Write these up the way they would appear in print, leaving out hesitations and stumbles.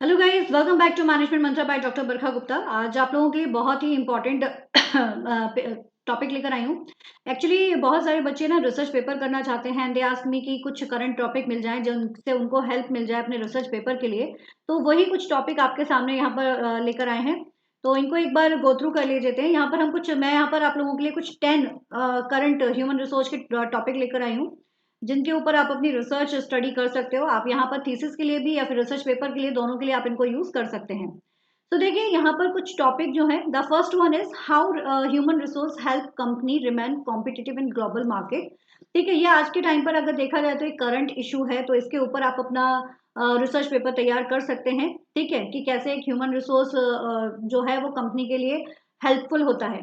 Hello guys, welcome back to management mantra by doctor Barkha Gupta. आज आप लोगों के लिए बहुत ही इंपॉर्टेंट टॉपिक लेकर आई हूँ। एक्चुअली बहुत सारे बच्चे ना रिसर्च पेपर करना चाहते हैं एंड दे आस्क मी कि कुछ करंट टॉपिक मिल जाए जिनसे उनको हेल्प मिल जाए अपने रिसर्च पेपर के लिए। तो वही कुछ टॉपिक आपके सामने यहाँ पर लेकर आए हैं। तो इनको एक बार गो थ्रू कर लीजिए। यहाँ पर मैं यहाँ पर आप लोगों के लिए कुछ 10 करंट ह्यूमन रिसोर्स के टॉपिक लेकर आई हूँ, जिनके ऊपर आप अपनी रिसर्च स्टडी कर सकते हो। आप यहाँ पर थीसिस के लिए भी या फिर रिसर्च पेपर के लिए, दोनों के लिए आप इनको यूज कर सकते हैं। तो देखिए यहाँ पर कुछ टॉपिक जो है, the first one is how human resource help company remain competitive in global market. ठीक है, ये आज के टाइम पर अगर देखा जाए तो एक करंट इशू है, तो इसके ऊपर आप अपना रिसर्च पेपर तैयार कर सकते हैं। ठीक है, कि कैसे एक ह्यूमन रिसोर्स जो है वो कंपनी के लिए हेल्पफुल होता है।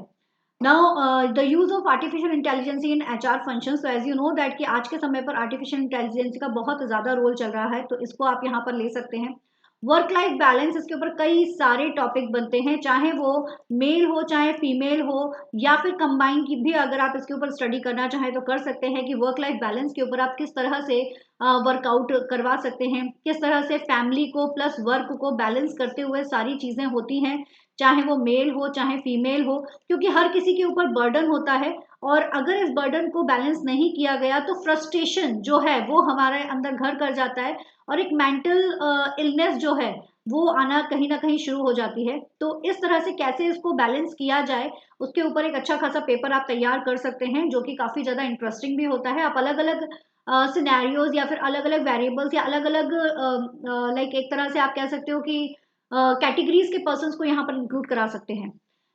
Now the use of artificial intelligence in HR functions. तो एज यू नो दैट कि आज के समय पर आर्टिफिशियल इंटेलिजेंस का बहुत ज़्यादा रोल चल रहा है, तो इसको आप यहाँ पर ले सकते हैं। वर्क लाइफ बैलेंस, इसके ऊपर कई सारे टॉपिक बनते हैं, चाहे वो मेल हो चाहे फीमेल हो या फिर कंबाइन की भी अगर आप इसके ऊपर स्टडी करना चाहें तो कर सकते हैं कि वर्क लाइफ बैलेंस के ऊपर आप किस तरह से वर्कआउट करवा सकते हैं, किस तरह से फैमिली को प्लस वर्क को बैलेंस करते हुए सारी चीज़ें होती हैं, चाहे वो मेल हो चाहे फीमेल हो, क्योंकि हर किसी के ऊपर बर्डन होता है। और अगर इस बर्डन को बैलेंस नहीं किया गया तो फ्रस्ट्रेशन जो है वो हमारे अंदर घर कर जाता है, और एक मेंटल इलनेस जो है वो आना कहीं ना कहीं शुरू हो जाती है। तो इस तरह से कैसे इसको बैलेंस किया जाए, उसके ऊपर एक अच्छा खासा पेपर आप तैयार कर सकते हैं, जो कि काफ़ी ज़्यादा इंटरेस्टिंग भी होता है। आप अलग अलग सिनेरियोज या फिर अलग अलग वेरिएबल्स या अलग अलग लाइक एक तरह से आप कह सकते हो कि कैटेगरीज के पर्सन्स को यहाँ पर इंक्लूड करा सकते हैं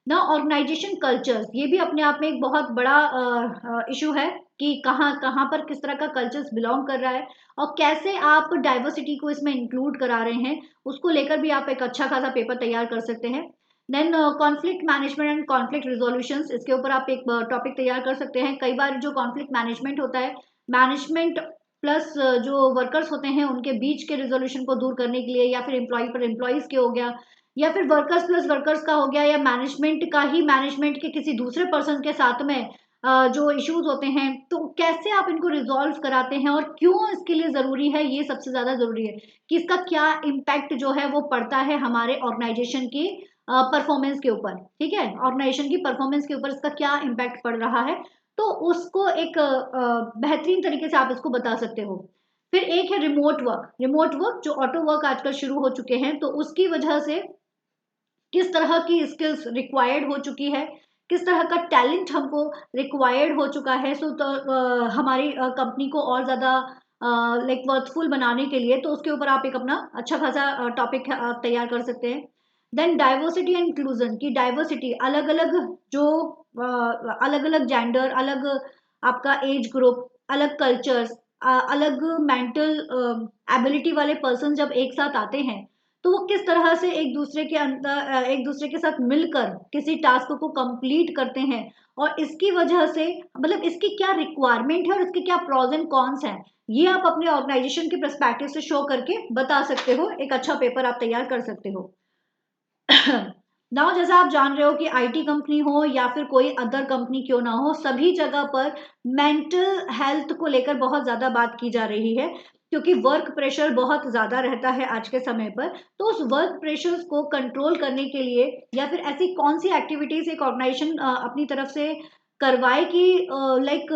ना। ऑर्गेनाइजेशन कल्चर्स, ये भी अपने आप में एक बहुत बड़ा इशू है कि कहाँ कहाँ पर किस तरह का कल्चर्स बिलोंग कर रहा है और कैसे आप डाइवर्सिटी को इसमें इंक्लूड करा रहे हैं, उसको लेकर भी आप एक अच्छा खासा पेपर तैयार कर सकते हैं। Then conflict management and conflict resolutions, इसके ऊपर आप एक टॉपिक तैयार कर सकते हैं। कई बार जो कॉन्फ्लिक्ट मैनेजमेंट होता है, मैनेजमेंट प्लस जो वर्कर्स होते हैं उनके बीच के रिजोल्यूशन को दूर करने के लिए, या फिर एम्प्लॉय पर एम्प्लॉयज के हो गया, या फिर वर्कर्स प्लस वर्कर्स का हो गया, या मैनेजमेंट का ही मैनेजमेंट के किसी दूसरे पर्सन के साथ में जो इश्यूज होते हैं, तो कैसे आप इनको रिजॉल्व कराते हैं और क्यों इसके लिए ज़रूरी है, ये सबसे ज़्यादा ज़रूरी है कि इसका क्या इम्पैक्ट जो है वो पड़ता है हमारे ऑर्गेनाइजेशन की परफॉर्मेंस के ऊपर। ठीक है, ऑर्गेनाइजेशन की परफॉर्मेंस के ऊपर इसका क्या इम्पैक्ट पड़ रहा है, तो उसको एक बेहतरीन तरीके से आप इसको बता सकते हो। फिर एक है रिमोट वर्क। रिमोट वर्क जो ऑटो वर्क आजकल शुरू हो चुके हैं, तो उसकी वजह से किस तरह की स्किल्स रिक्वायर्ड हो चुकी है, किस तरह का टैलेंट हमको रिक्वायर्ड हो चुका है, सो तो हमारी कंपनी को और ज़्यादा लाइक वर्थफुल बनाने के लिए, तो उसके ऊपर आप एक अपना अच्छा खासा टॉपिक तैयार कर सकते हैं। देन डाइवर्सिटी एंड इंक्लूजन की डाइवर्सिटी, अलग अलग जो अलग अलग जेंडर, अलग आपका एज ग्रुप, अलग कल्चर्स, अलग मेंटल एबिलिटी वाले पर्सन जब एक साथ आते हैं, तो वो किस तरह से एक दूसरे के अंदर एक दूसरे के साथ मिलकर किसी टास्क को कंप्लीट करते हैं, और इसकी वजह से मतलब इसकी क्या रिक्वायरमेंट है और इसके क्या प्रोज एंड कॉन्स हैं, ये आप अपने ऑर्गेनाइजेशन के पर्सपेक्टिव से शो करके बता सकते हो। एक अच्छा पेपर आप तैयार कर सकते हो। नाउ जैसा आप जान रहे हो कि आईटी कंपनी हो या फिर कोई अदर कंपनी क्यों ना हो, सभी जगह पर मेंटल हेल्थ को लेकर बहुत ज़्यादा बात की जा रही है, क्योंकि वर्क प्रेशर बहुत ज़्यादा रहता है आज के समय पर। तो उस वर्क प्रेशर को कंट्रोल करने के लिए या फिर ऐसी कौन सी एक्टिविटीज़ एक ऑर्गेनाइजेशन अपनी तरफ से करवाए कि लाइक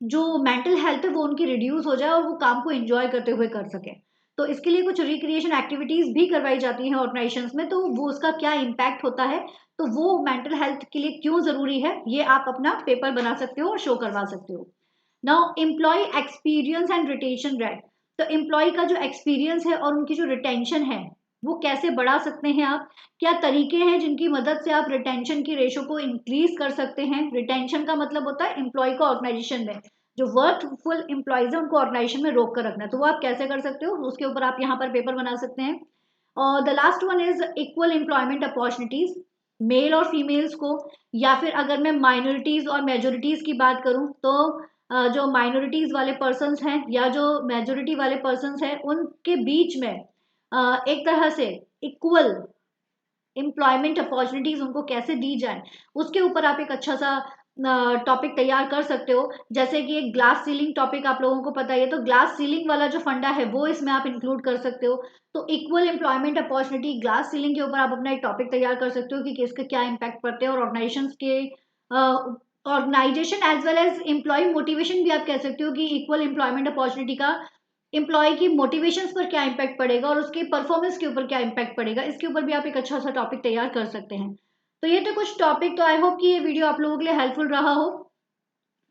जो मेंटल हेल्थ है वो उनकी रिड्यूस हो जाए और वो काम को एंजॉय करते हुए कर सके। तो इसके लिए कुछ रिक्रिएशन एक्टिविटीज भी करवाई जाती हैं ऑर्गेनाइजेशंस में, तो वो उसका क्या इम्पैक्ट होता है, तो वो मेंटल हेल्थ के लिए क्यों जरूरी है, ये आप अपना पेपर बना सकते हो और शो करवा सकते हो। Now employ experience and retention rate. तो एम्प्लॉय का जो एक्सपीरियंस है और उनकी जो रिटेंशन है वो कैसे बढ़ा सकते हैं आप, क्या तरीके हैं जिनकी मदद से आप रिटेंशन की रेशो को इंक्रीज कर सकते हैं। रिटेंशन का मतलब होता है एम्प्लॉय को ऑर्गेनाइजेशन में, जो वर्कफुल एम्प्लॉयज है उनको ऑर्गेनाइजेशन में रोक कर रखना, तो वो आप कैसे कर सकते हो, उसके ऊपर आप यहाँ पर पेपर बना सकते हैं। और the last one is equal employment opportunities, male और फीमेल्स को, या फिर अगर मैं माइनॉरिटीज और मेजोरिटीज की बात करूं तो जो माइनॉरिटीज वाले पर्सन्स हैं या जो मेजोरिटी वाले पर्सन्स हैं उनके बीच में एक तरह से इक्वल एम्प्लॉयमेंट अपॉर्चुनिटीज उनको कैसे दी जाए, उसके ऊपर आप एक अच्छा सा टॉपिक तैयार कर सकते हो। जैसे कि एक ग्लास सीलिंग टॉपिक आप लोगों को पता ही है, तो ग्लास सीलिंग वाला जो फंडा है वो इसमें आप इंक्लूड कर सकते हो। तो equal employment opportunity glass ceiling के ऊपर आप अपना एक टॉपिक तैयार कर सकते हो कि इसका क्या इम्पैक्ट पड़ते हैं, और organisation as well as employ motivation भी आप कह सकते हो कि इक्वल एम्प्लॉयमेंट अपॉर्चुनिटी का एम्प्लॉय की मोटिवेशंस पर क्या इम्पैक्ट पड़ेगा और उसके परफॉर्मेंस के ऊपर क्या इम्पैक्ट पड़ेगा, इसके ऊपर भी आप एक अच्छा सा टॉपिक तैयार कर सकते हैं। तो ये तो कुछ टॉपिक, तो आई होप कि ये वीडियो आप लोगों के लिए हेल्पफुल रहा हो।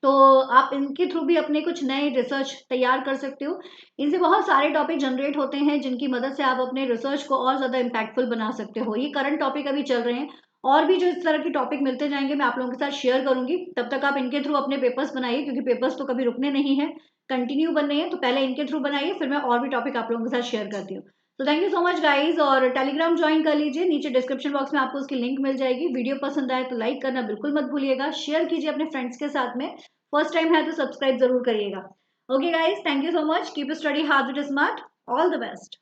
तो आप इनके थ्रू भी अपने कुछ नए रिसर्च तैयार कर सकते हो। इनसे बहुत सारे टॉपिक जनरेट होते हैं जिनकी मदद से आप अपने रिसर्च को और ज़्यादा इम्पैक्टफुल बना सकते हो। ये करंट टॉपिक अभी चल रहे हैं, और भी जो इस तरह के टॉपिक मिलते जाएंगे मैं आप लोगों के साथ शेयर करूंगी। तब तक आप इनके थ्रू अपने पेपर्स बनाइए, क्योंकि पेपर्स तो कभी रुकने नहीं है, कंटिन्यू बनने हैं। तो पहले इनके थ्रू बनाइए, फिर मैं और भी टॉपिक आप लोगों के साथ शेयर करती हूँ। तो thank you so much guys, और टेलीग्राम ज्वाइन कर लीजिए, नीचे डिस्क्रिप्शन बॉक्स में आपको उसकी लिंक मिल जाएगी। वीडियो पसंद आए तो लाइक करना बिल्कुल मत भूलिएगा, शेयर कीजिए अपने फ्रेंड्स के साथ में। फर्स्ट टाइम है तो सब्सक्राइब जरूर करिएगा। Okay guys, thank you so much, keep study hard with smart, all the best.